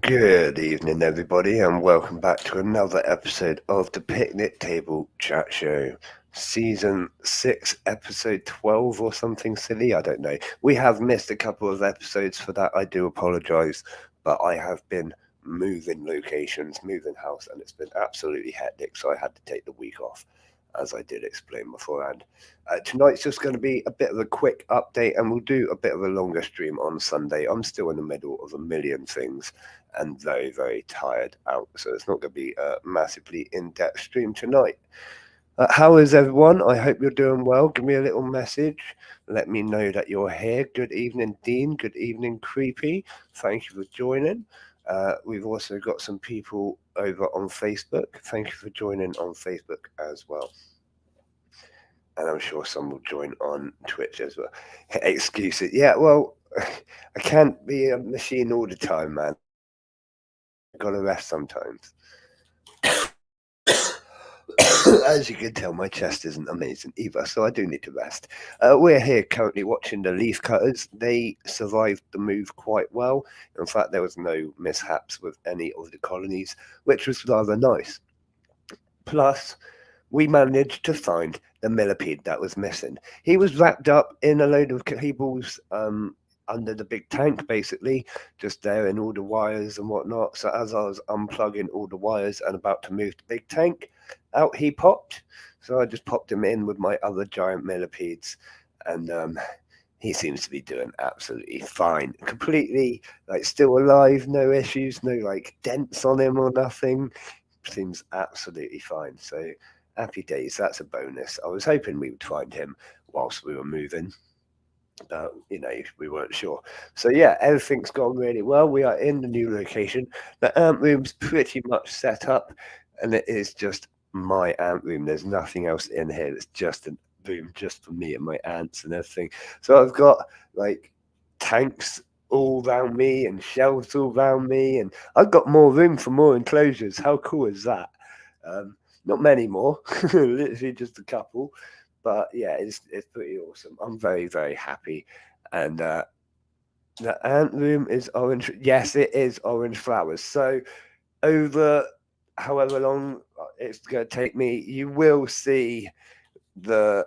Good evening, everybody, and welcome back to another episode of the Picnic Table Chat Show. Season 6, episode 12 or something silly, I don't know. We have missed a couple of episodes for that, I do apologise, but I have been moving locations, moving house, and it's been absolutely hectic, so I had to take the week off, as I did explain beforehand. Tonight's just going to be a bit of a quick update, and we'll do a bit of a longer stream on Sunday. I'm still in the middle of a million things and very, very tired out. So it's not going to be a massively in depth stream tonight. How is everyone? I hope you're doing well. Give me a little message. Let me know that you're here. Good evening, Dean. Good evening, Creepy. Thank you for joining. We've also got some people over on Facebook. Thank you for joining on Facebook as well. And I'm sure some will join on Twitch as well. Excuses. Yeah, well, I can't be a machine all the time, man. Gotta rest sometimes. As you can tell, my chest isn't amazing either, so I do need to rest. We're here currently watching the leaf cutters. They survived the move quite well. In fact, there was no mishaps with any of the colonies, which was rather nice. Plus, we managed to find the millipede that was missing. He was wrapped up in a load of cables under the big tank, basically, just there in all the wires and whatnot. So as I was unplugging all the wires and about to move the big tank, out he popped. So I just popped him in with my other giant millipedes, and he seems to be doing absolutely fine. Completely, like, still alive, no issues, no, like, dents on him or nothing. Seems absolutely fine. So happy days. That's a bonus. I was hoping we would find him whilst we were moving. We weren't sure. So yeah, everything's gone really well. We are in the new location. The ant room's pretty much set up, and it is just my ant room. There's nothing else in here. It's just a room just for me and my ants and everything. So I've got like tanks all around me and shelves all around me, and I've got more room for more enclosures. How cool is that? Not many more, literally just a couple. But yeah, it's pretty awesome. I'm very, very happy. And the ant room is orange. Yes, it is orange flowers. So over however long it's going to take me, you will see the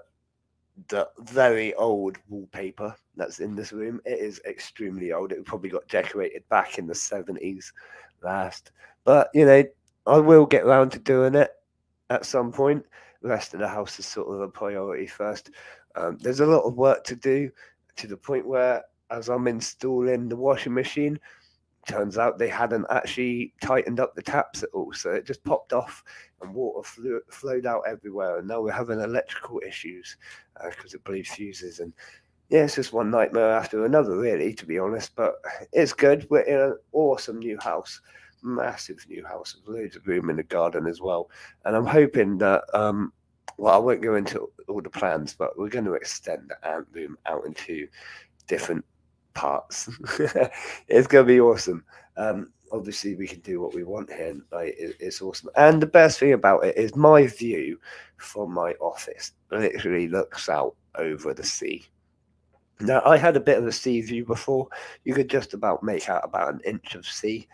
very old wallpaper that's in this room. It is extremely old. It probably got decorated back in the 70s last. But, I will get around to doing it at some point. The rest of the house is sort of a priority first. There's a lot of work to do to the point where, as I'm installing the washing machine, turns out they hadn't actually tightened up the taps at all. So it just popped off and water flowed out everywhere. And now we're having electrical issues because it bleeds fuses. And yeah, it's just one nightmare after another, really, to be honest. But it's good. We're in an awesome new house. Massive new house with loads of room in the garden as well. And I'm hoping that, well, I won't go into all the plans, but we're going to extend the ant room out into different parts. It's going to be awesome. Obviously, we can do what we want here. Like, it's awesome. And the best thing about it is my view from my office literally looks out over the sea. Now, I had a bit of a sea view before. You could just about make out about an inch of sea.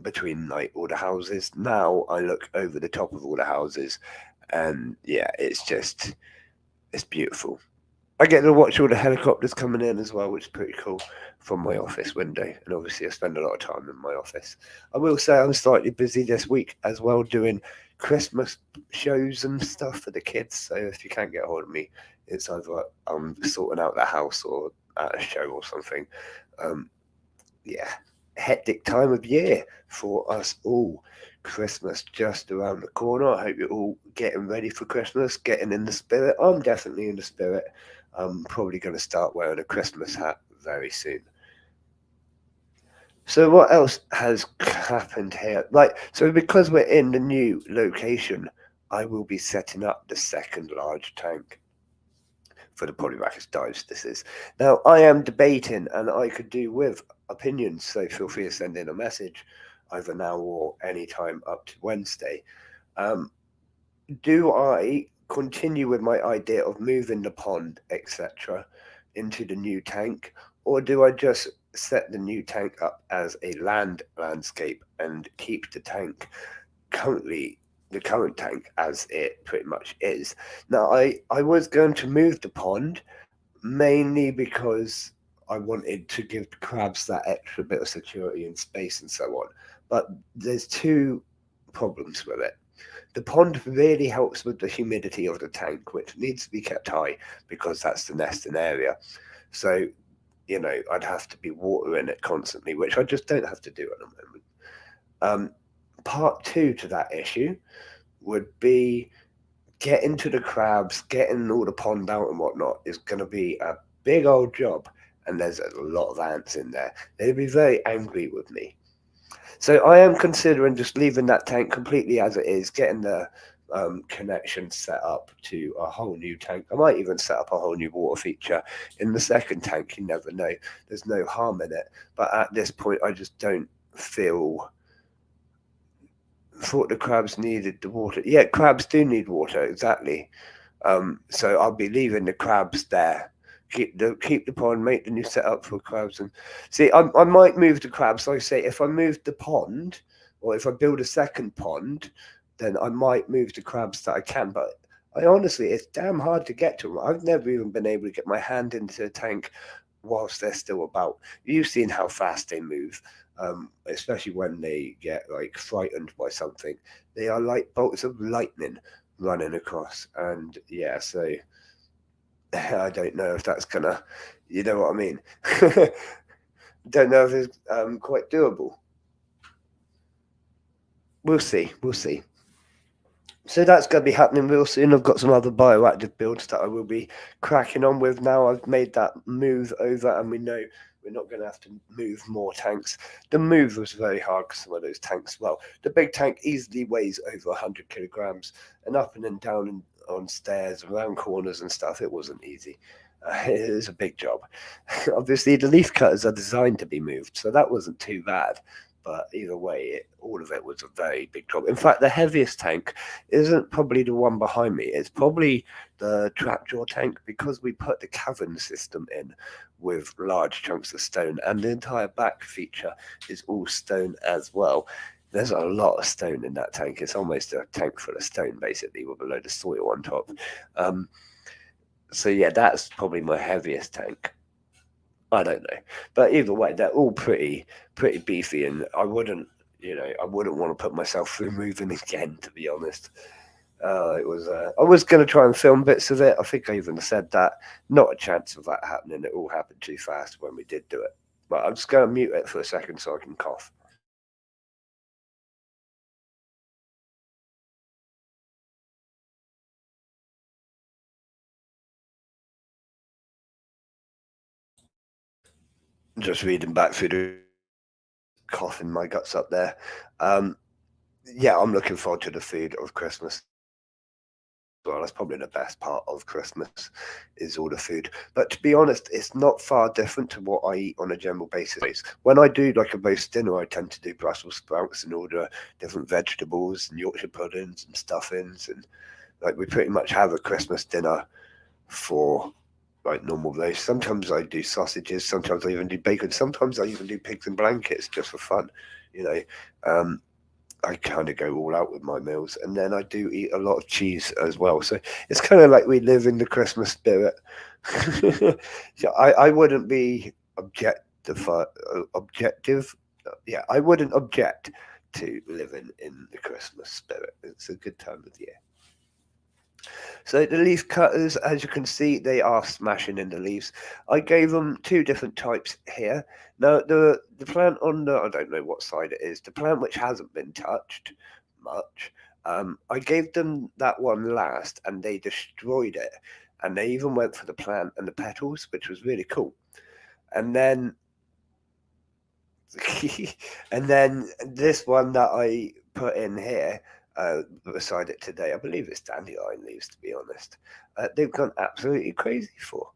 Between like all the houses. Now I look over the top of all the houses, and yeah, it's beautiful. I get to watch all the helicopters coming in as well, which is pretty cool from my office window. And obviously, I spend a lot of time in my office. I will say I'm slightly busy this week as well, doing Christmas shows and stuff for the kids. So if you can't get hold of me, it's either I'm sorting out the house or at a show or something. Yeah, hectic time of year for us all. Christmas just around the corner. I hope you're all getting ready for Christmas, getting in the spirit. I'm definitely in the spirit. I'm probably going to start wearing a Christmas hat very soon. So what else has happened here? Right, so because we're in the new location, I will be setting up the second large tank for the Polyrachus dives. This is now I am debating, and I could do with opinions. So feel free to send in a message, either now or any time up to Wednesday. Do I continue with my idea of moving the pond, etc., into the new tank, or do I just set the new tank up as a land landscape and keep the tank currently the current tank as it pretty much is. Now I was going to move the pond mainly because I wanted to give the crabs that extra bit of security and space and so on. But there's two problems with it. The pond really helps with the humidity of the tank, which needs to be kept high because that's the nesting area. So, I'd have to be watering it constantly, which I just don't have to do at the moment. Part two to that issue would be getting to the crabs, getting all the pond out and whatnot is going to be a big old job. And there's a lot of ants in there. They'd be very angry with me. So I am considering just leaving that tank completely as it is, getting the connection set up to a whole new tank. I might even set up a whole new water feature in the second tank. You never know. There's no harm in it. But at this point, I just don't feel thought the crabs needed the water. Yeah, crabs do need water, exactly. So I'll be leaving the crabs there. Keep the pond, make the new setup for crabs, and see. I might move the crabs. Like I say, if I move the pond, or if I build a second pond, then I might move the crabs that I can. But I honestly, it's damn hard to get to them. I've never even been able to get my hand into a tank whilst they're still about. You've seen how fast they move, especially when they get like frightened by something. They are like bolts of lightning running across, and yeah, so I don't know if that's gonna, you know what I mean. Don't know if it's quite doable. We'll see. We'll see. So that's going to be happening real soon. I've got some other bioactive builds that I will be cracking on with now. I've made that move over, and we know we're not going to have to move more tanks. The move was very hard because some of those tanks, well, the big tank easily weighs over 100 kilograms, and up and then down and on stairs, around corners and stuff, it wasn't easy. It was a big job. Obviously, the leaf cutters are designed to be moved, so that wasn't too bad. But either way, all of it was a very big job. In fact, the heaviest tank isn't probably the one behind me. It's probably the trapjaw tank because we put the cavern system in with large chunks of stone, and the entire back feature is all stone as well. There's a lot of stone in that tank. It's almost a tank full of stone, basically, with a load of soil on top. Um, so yeah, that's probably my heaviest tank. I don't know, but either way, they're all pretty beefy, and I wouldn't want to put myself through moving again, to be honest. It was. I was going to try and film bits of it. I think I even said that. Not a chance of that happening. It all happened too fast when we did do it. But I'm just going to mute it for a second so I can cough. Just reading back through the coughing my guts up there. Um, yeah, I'm looking forward to the food of Christmas. Well, that's probably the best part of Christmas is all the food. But to be honest, it's not far different to what I eat on a general basis. When I do like a roast dinner, I tend to do Brussels sprouts and all the different vegetables and Yorkshire puddings and stuffings, and like we pretty much have a Christmas dinner for like normal roast. Sometimes I do sausages, sometimes I even do bacon, sometimes I even do pigs and blankets just for fun, you know. Um, I kind of go all out with my meals, and then I do eat a lot of cheese as well. So it's kind of like we live in the Christmas spirit. So I wouldn't be objective. Yeah, I wouldn't object to living in the Christmas spirit. It's a good time of year. So the leaf cutters, as you can see, they are smashing in the leaves. I gave them two different types here. Now the plant on the, I don't know what side it is, the plant which hasn't been touched much. I gave them that one last, and they destroyed it. And they even went for the plant and the petals, which was really cool. And then and then this one that I put in here beside it today, I believe it's dandelion leaves, to be honest. They've gone absolutely crazy for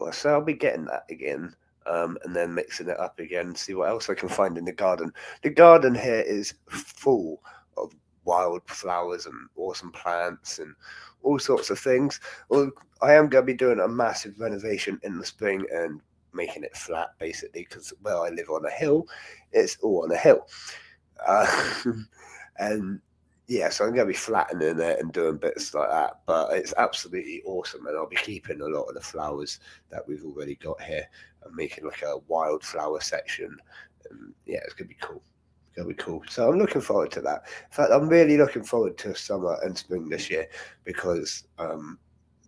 us. So I'll be getting that again, and then mixing it up again, see what else I can find in the garden. The garden here is full of wild flowers and awesome plants and all sorts of things. Well, I am going to be doing a massive renovation in the spring, and making it flat basically, because where I live on a hill, it's all on a hill. Uh, and yeah, so I'm going to be flattening it and doing bits like that. But it's absolutely awesome, and I'll be keeping a lot of the flowers that we've already got here and making like a wildflower section. And yeah, it's going to be cool. It's going to be cool. So I'm looking forward to that. In fact, I'm really looking forward to summer and spring this year because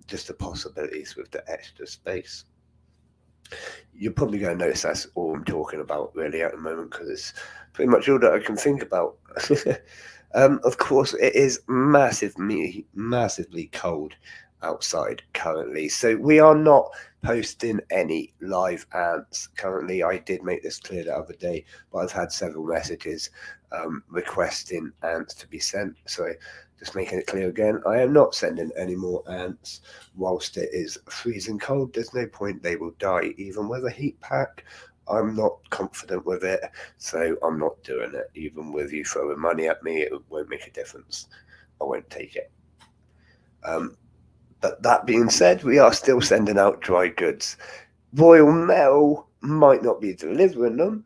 just the possibilities with the extra space. You're probably going to notice that's all I'm talking about really at the moment because it's pretty much all that I can think about. Of course, it is massively cold outside currently, so we are not posting any live ants currently. I did make this clear the other day, but I've had several messages requesting ants to be sent. So just making it clear again, I am not sending any more ants whilst it is freezing cold. There's no point, they will die even with a heat pack. I'm not confident with it, so I'm not doing it. Even with you throwing money at me, it won't make a difference. I won't take it. But that being said, we are still sending out dry goods. Royal Mail might not be delivering them,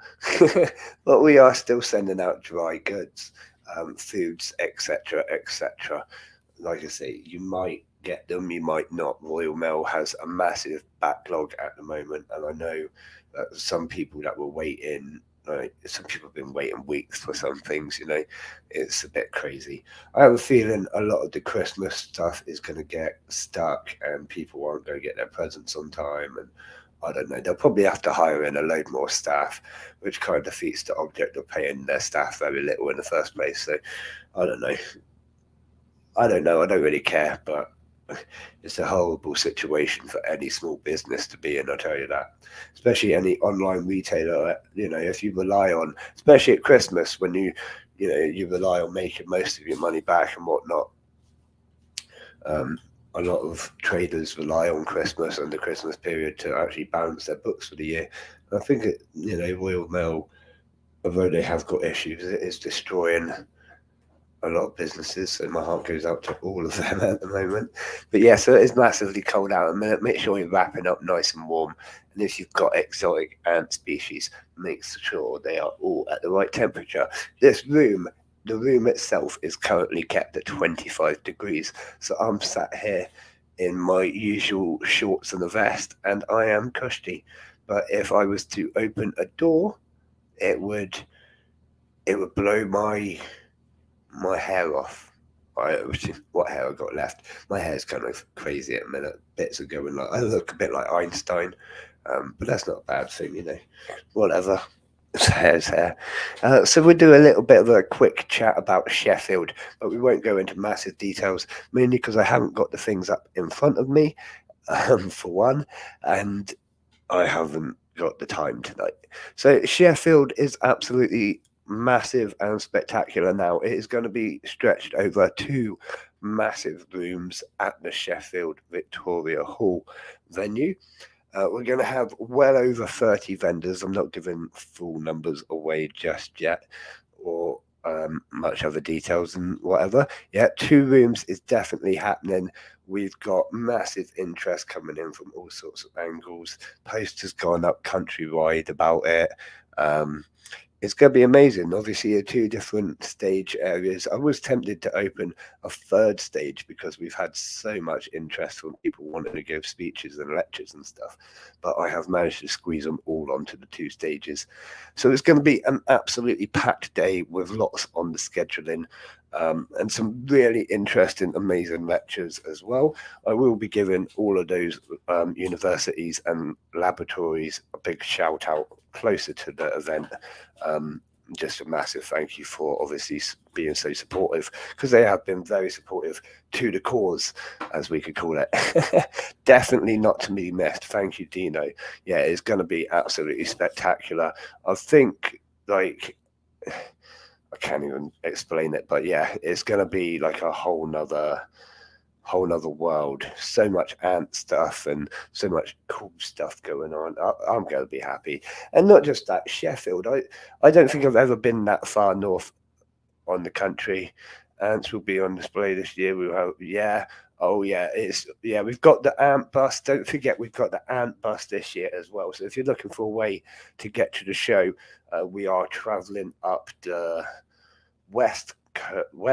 but we are still sending out dry goods, foods, etc., etc. Like I say, you might get them, you might not. Royal Mail has a massive backlog at the moment, and I know that some people that were waiting, like some people have been waiting weeks for some things. It's a bit crazy. I have a feeling a lot of the Christmas stuff is going to get stuck, and people aren't going to get their presents on time, and I don't know. They'll probably have to hire in a load more staff, which kind of defeats the object of paying their staff very little in the first place. So I don't know. I don't know. I don't really care, but it's a horrible situation for any small business to be in. I'll tell you that, especially any online retailer. If you rely on, especially at Christmas, when you rely on making most of your money back and whatnot. A lot of traders rely on Christmas and the Christmas period to actually balance their books for the year. And I think Royal Mail, although they have got issues, it is destroying a lot of businesses, so my heart goes out to all of them at the moment. But yeah, so it is massively cold out at the minute. Make sure you're wrapping up nice and warm, and if you've got exotic ant species, make sure they are all at the right temperature. The room itself is currently kept at 25 degrees, so I'm sat here in my usual shorts and a vest, and I am cushy. But if I was to open a door, it would blow my hair off. What hair I got left? My hair's kind of crazy at the minute. Bits are going like I look a bit like Einstein, but that's not a bad thing, Whatever. Hair's hair. So we'll do a little bit of a quick chat about Sheffield, but we won't go into massive details, mainly because I haven't got the things up in front of me, for one, and I haven't got the time tonight. So Sheffield is absolutely massive and spectacular now. It is going to be stretched over 2 massive rooms at the Sheffield Victoria Hall venue. We're going to have well over 30 vendors. I'm not giving full numbers away just yet, or much other details and whatever. Yeah, 2 rooms is definitely happening. We've got massive interest coming in from all sorts of angles. Posters gone up countrywide about it. It's going to be amazing. Obviously, 2 different stage areas. I was tempted to open a 3rd stage because we've had so much interest from people wanting to give speeches and lectures and stuff, but I have managed to squeeze them all onto the 2 stages. So it's going to be an absolutely packed day with lots on the scheduling. And some really interesting, amazing lectures as well. I will be giving all of those universities and laboratories a big shout out closer to the event. Just a massive thank you for obviously being so supportive, because they have been very supportive to the cause, as we could call it. Definitely not to be missed. Thank you, Dino. Yeah, it's going to be absolutely spectacular. I think, I can't even explain it, but yeah, it's going to be like a whole nother world. So much ant stuff and so much cool stuff going on. I'm going to be happy. And not just that, Sheffield. I don't think I've ever been that far north on the country. Ants will be on display this year. Oh yeah, we've got the ant bus. Don't forget we've got the ant bus this year as well. So if you're looking for a way to get to the show, we are travelling up the west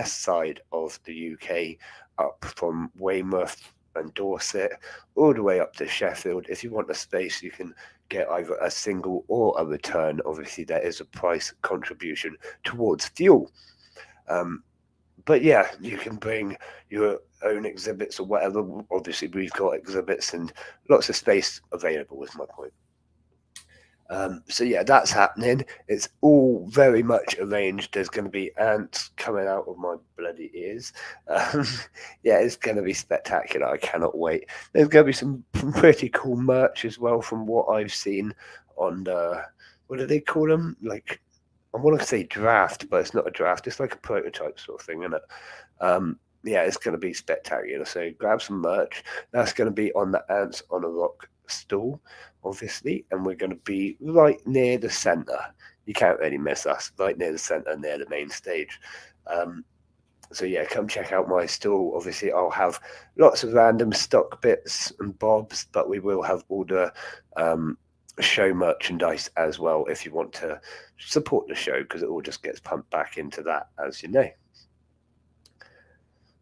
side of the UK, up from Weymouth and Dorset, all the way up to Sheffield. If you want a space, you can get either a single or a return. Obviously, there is a price contribution towards fuel. Um, but yeah, you can bring your own exhibits or whatever. Obviously, we've got exhibits and lots of space available, is my point. So yeah, that's happening. It's all very much arranged. There's going to be ants coming out of my bloody ears. Um, yeah, it's going to be spectacular. I cannot wait. There's going to be some pretty cool merch as well from what I've seen on the, what do they call them? Like, I want to say draft, but it's not a draft. It's like a prototype sort of thing, isn't it? Yeah, it's going to be spectacular. So grab some merch. That's going to be on the Ants on a Rock stall, obviously, and we're going to be right near the centre. You can't really miss us. Right near the centre, near the main stage. So yeah, come check out my stall. Obviously, I'll have lots of random stock bits and bobs, but we will have all the show merchandise as well if you want to support the show, because it all just gets pumped back into that, as you know.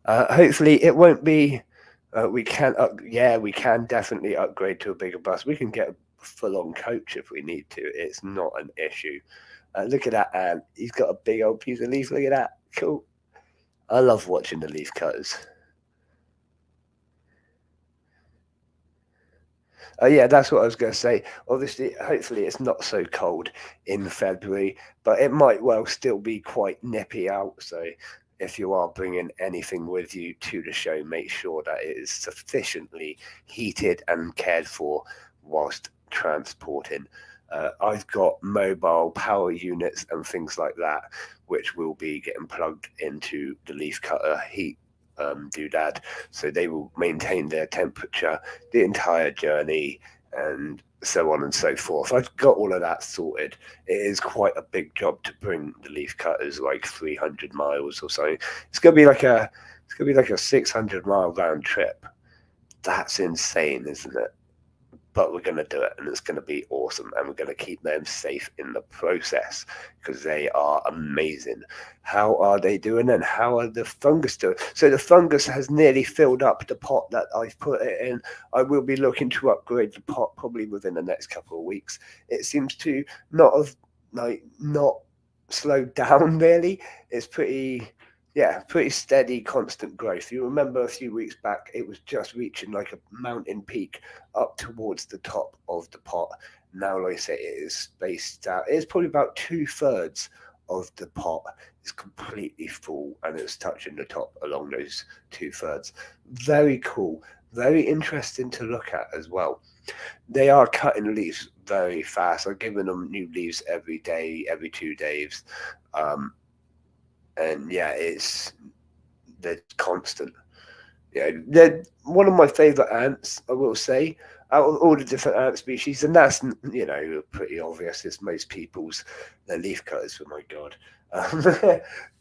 Hopefully it won't be we can we can definitely upgrade to a bigger bus. We can get a full-on coach if we need to. It's not an issue. Look at that ant. He's got a big old piece of leaf. Look at that. Cool. I love watching the leaf cutters. Yeah, that's what I was going to say. Obviously, hopefully, it's not so cold in February, but it might well still be quite nippy out. So, if you are bringing anything with you to the show, make sure that it is sufficiently heated and cared for whilst transporting. I've got mobile power units and things like that, which will be getting plugged into the leaf cutter heat doodad, so they will maintain their temperature the entire journey and so on and so forth. I've got all of that sorted. It is quite a big job to bring the leaf cutters like 300 miles or so. It's gonna be like a 600-mile round trip. That's insane, isn't it? But we're going to do it, and it's going to be awesome, and we're going to keep them safe in the process because they are amazing. How are they doing, and how are the fungus doing? So the fungus has nearly filled up the pot that I've put it in. I will be looking to upgrade the pot probably within the next couple of weeks. It seems to not slowed down really. It's pretty steady, constant growth. You remember a few weeks back, it was just reaching like a mountain peak up towards the top of the pot. Now, like I say, it is spaced out. It's probably about 2/3 of the pot is completely full and it's touching the top along those 2/3. Very cool. Very interesting to look at as well. They are cutting leaves very fast. I'm giving them new leaves every day, every 2 days. And yeah, they're constant. Yeah, they're one of my favourite ants, I will say, out of all the different ant species, and that's pretty obvious. It's most people's they're leaf cutters. Oh my god,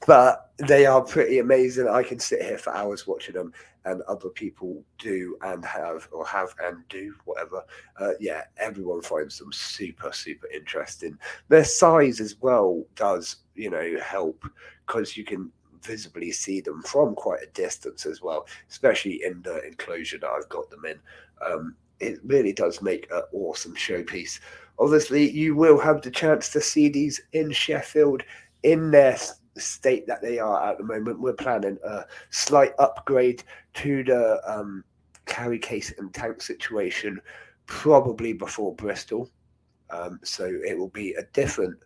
but they are pretty amazing. I can sit here for hours watching them, and other people do and have and do whatever. Yeah, everyone finds them super interesting. Their size as well does help because you can visibly see them from quite a distance as well, especially in the enclosure that I've got them in. It really does make an awesome showpiece. Obviously, you will have the chance to see these in Sheffield in their state that they are at the moment. We're planning a slight upgrade to the carry case and tank situation probably before Bristol. So it will be a different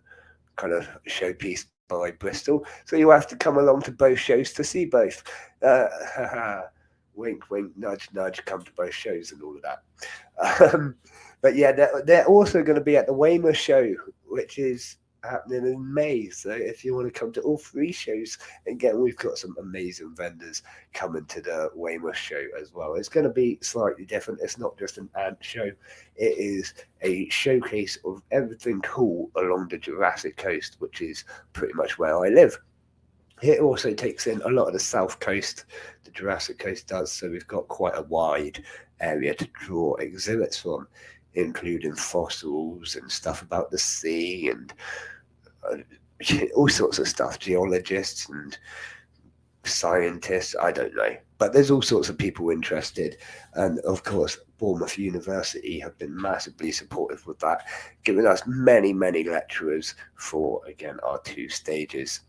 kind of showpiece by Bristol. So you'll have to come along to both shows to see both. Wink, wink, nudge, nudge, come to both shows and all of that. But yeah, they're also going to be at the Weymouth show, which is happening in May. So if you want to come to all three shows, again, we've got some amazing vendors coming to the Weymouth show as well. It's going to be slightly different. It's not just an ant show. It is a showcase of everything cool along the Jurassic coast, which is pretty much where I live. It also takes in a lot of the south coast, the Jurassic Coast does, so we've got quite a wide area to draw exhibits from, including fossils and stuff about the sea and all sorts of stuff, geologists and scientists, I don't know. But there's all sorts of people interested. And of course, Bournemouth University have been massively supportive with that, giving us many, many lecturers for, again, our 2 stages.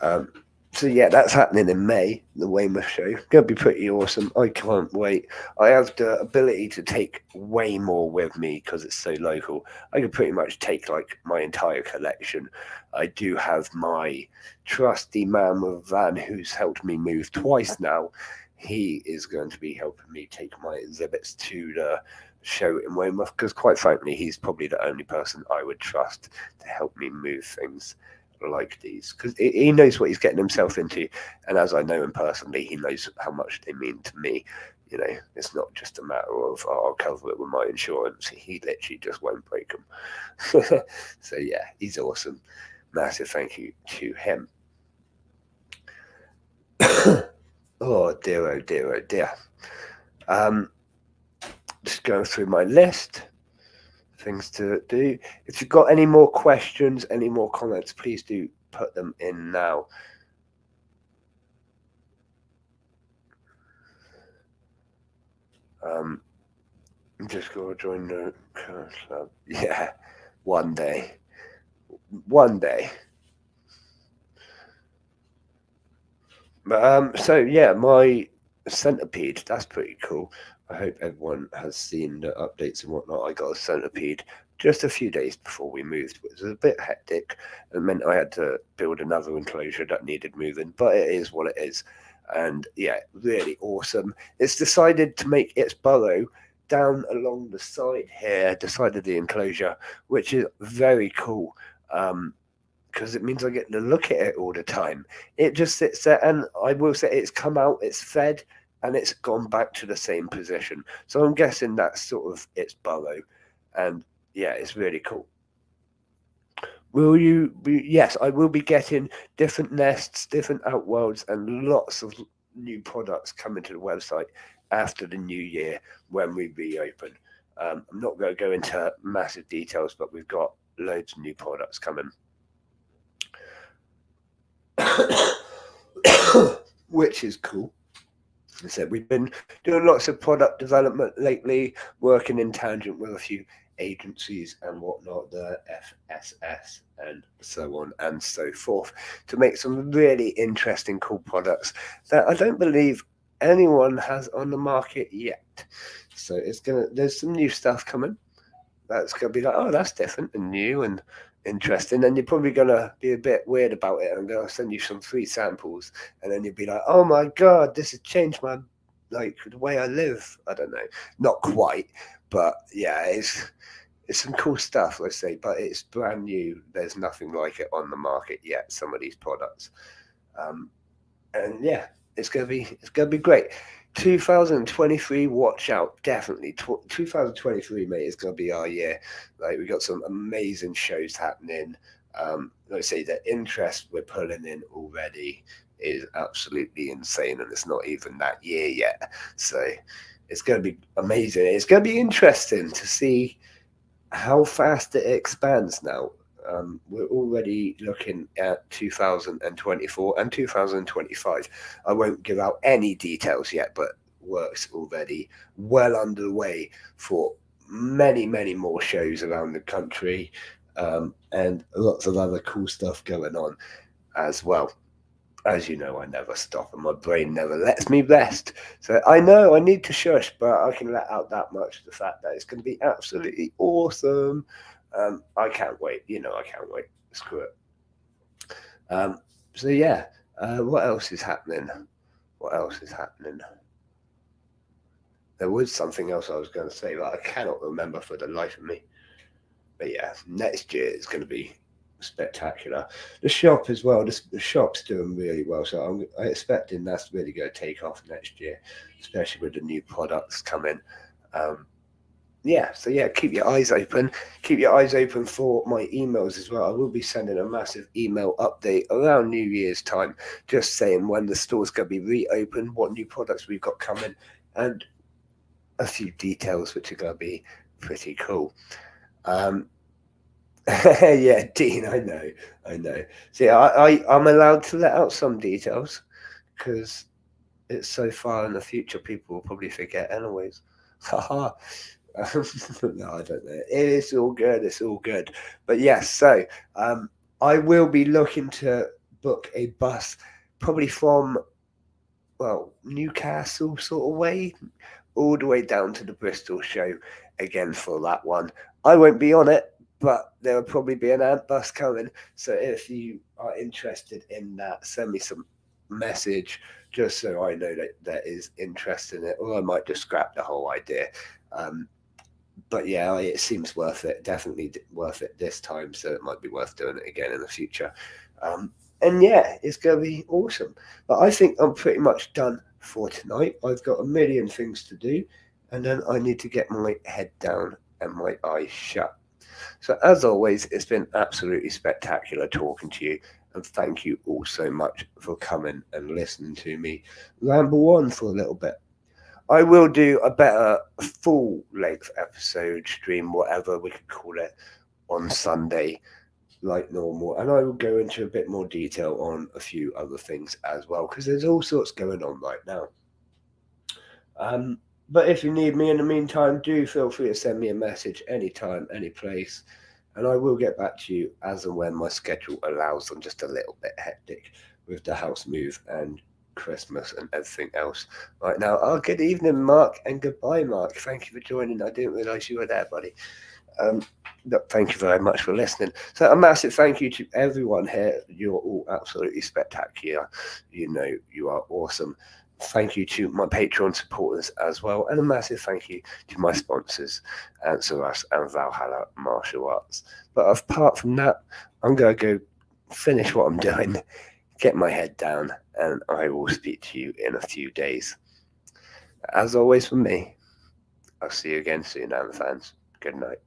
So yeah, that's happening in May, the Weymouth show. Gonna be pretty awesome. I can't wait. I have the ability to take way more with me because it's so local. I could pretty much take like my entire collection. I do have my trusty man with a van who's helped me move twice now. He is going to be helping me take my exhibits to the show in Weymouth because, quite frankly, he's probably the only person I would trust to help me move things like these, because he knows what he's getting himself into, and as I know him personally, he knows how much they mean to me. You know, it's not just a matter of, oh, I'll cover it with my insurance. He literally just won't break them. So yeah, he's awesome. Massive thank you to him. Oh dear, oh dear, oh dear. Just going through my list things to do. If you've got any more questions, any more comments, please do put them in now. I'm just going to join the club. Yeah, one day. One day. But so yeah, my centipede, that's pretty cool. I hope everyone has seen the updates and whatnot. I got a centipede just a few days before we moved, which was a bit hectic. It meant I had to build another enclosure that needed moving, but it is what it is. And yeah, really awesome. It's decided to make its burrow down along the side here, the side of the enclosure, which is very cool. Because it means I get to look at it all the time. It just sits there, and I will say it's come out, it's fed, and it's gone back to the same position. So I'm guessing that's sort of its burrow, and yeah, it's really cool. Will you be? Yes, I will be getting different nests, different outworlds, and lots of new products coming to the website after the new year when we reopen. I'm not going to go into massive details, but we've got loads of new products coming. Which is cool. As I said, we've been doing lots of product development lately, working in tangent with a few agencies and whatnot, the FSS and so on and so forth, to make some really interesting, cool products that I don't believe anyone has on the market yet. So there's some new stuff coming. That's gonna be like, oh, that's different and new and interesting. And you're probably gonna be a bit weird about it. I'm gonna send you some free samples, and then you'll be like, oh my god, this has changed my the way I live. I don't know, not quite, but yeah, it's some cool stuff, let's say, but it's brand new. There's nothing like it on the market yet. Some of these products, and yeah, it's gonna be great. 2023, watch out, definitely. 2023, mate, is going to be our year. Like, we got some amazing shows happening. Let's say the interest we're pulling in already is absolutely insane, and it's not even that year yet. So it's going to be amazing. It's going to be interesting to see how fast it expands now. We're already looking at 2024 and 2025. I won't give out any details yet, but work's already well underway for many, many more shows around the country, and lots of other cool stuff going on as well. As you know, I never stop and my brain never lets me rest. So I know I need to shush, but I can let out that much, the fact that it's going to be absolutely awesome. I can't wait. I can't wait. Screw it. So yeah, what else is happening? What else is happening? There was something else I was going to say, but I cannot remember for the life of me. But yeah, next year is going to be spectacular. The shop as well. The shop's doing really well, so I'm expecting that's really going to take off next year, especially with the new products coming. yeah, so yeah, keep your eyes open. Keep your eyes open for my emails as well. I will be sending a massive email update around New Year's time, just saying when the store's going to be reopened, what new products we've got coming, and a few details which are going to be pretty cool. Um, yeah, Dean, I know. See, I'm allowed to let out some details because it's so far in the future, people will probably forget anyways. Haha. No, I don't know. It's all good. It's all good. But yes, so I will be looking to book a bus, probably from Newcastle sort of way, all the way down to the Bristol show again for that one. I won't be on it, but there will probably be an ant bus coming. So if you are interested in that, send me some message just so I know that there is interest in it, or I might just scrap the whole idea. Um, but yeah, it seems worth it. Definitely worth it this time. So it might be worth doing it again in the future. Um, and yeah, it's going to be awesome. But I think I'm pretty much done for tonight. I've got a million things to do, and then I need to get my head down and my eyes shut. So, as always, it's been absolutely spectacular talking to you, and thank you all so much for coming and listening to me ramble on for a little bit. I will do a better full length episode stream, whatever we could call it, on Sunday like normal, and I will go into a bit more detail on a few other things as well because there's all sorts going on right now. Um, but if you need me in the meantime, do feel free to send me a message anytime, any place, and I will get back to you as and when my schedule allows. I'm just a little bit hectic with the house move and Christmas and everything else right now. Oh, good evening, Mark, and goodbye, Mark. Thank you for joining. I didn't realise you were there, buddy. Um, Thank you very much for listening. So a massive thank you to everyone here. You're all absolutely spectacular. You know, you are awesome. Thank you to my Patreon supporters as well, and a massive thank you to my sponsors, Answer Us and Valhalla Martial Arts. But apart from that, I'm going to go finish what I'm doing, get my head down, and I will speak to you in a few days. As always, from me, I'll see you again soon, fans. Good night.